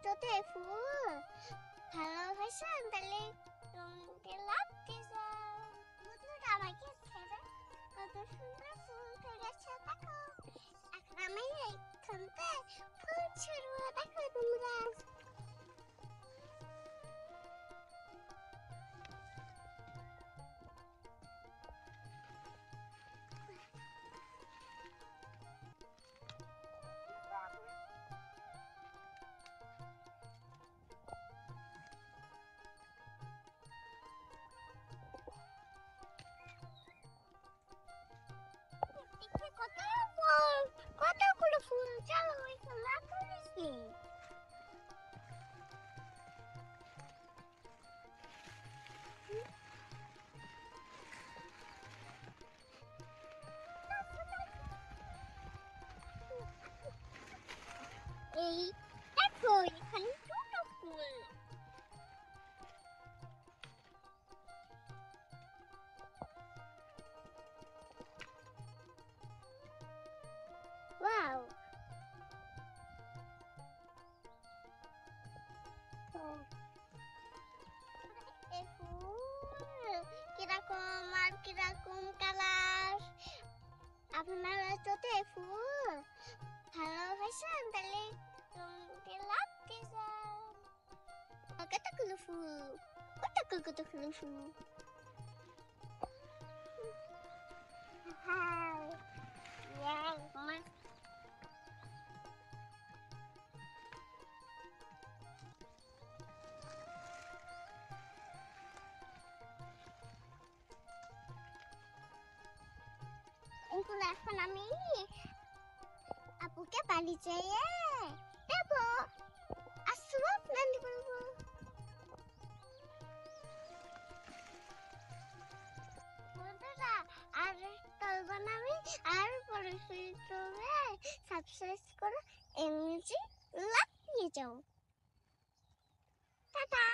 চোখে ফুল ভালোবাসেন তাহলে তোমাকে লাভ দিছে বন্ধুরা আমাকে ছেড়ে কত সুন্দর ফুল ফেলেছে দেখো এখন আমি এইখানতে ফুল ছিড়বো দেখো তোমরা কতগুলো ফুল চলো ওইখানে লাগাইছি এই দেখো এখানে ছোট ফুল ওয়াও এই ফুল কিরকম আর কিরকম কালার আপনারা চোখে ফুল ভালোবাসেন তাহলে তোমাকে লাভ দিছে কতগুলো ফুল কতগুলো ফুল হ্যাঁ এখন আমি আপুকে বাড়ি যেয়ে দেবো আসবো নানি বলবো বন্ধুরা আর তলবা নামি আর পরিচিতভাবে সাবস্ক্রাইব করে এমজি লাভ দিয়ে যাও টাটা।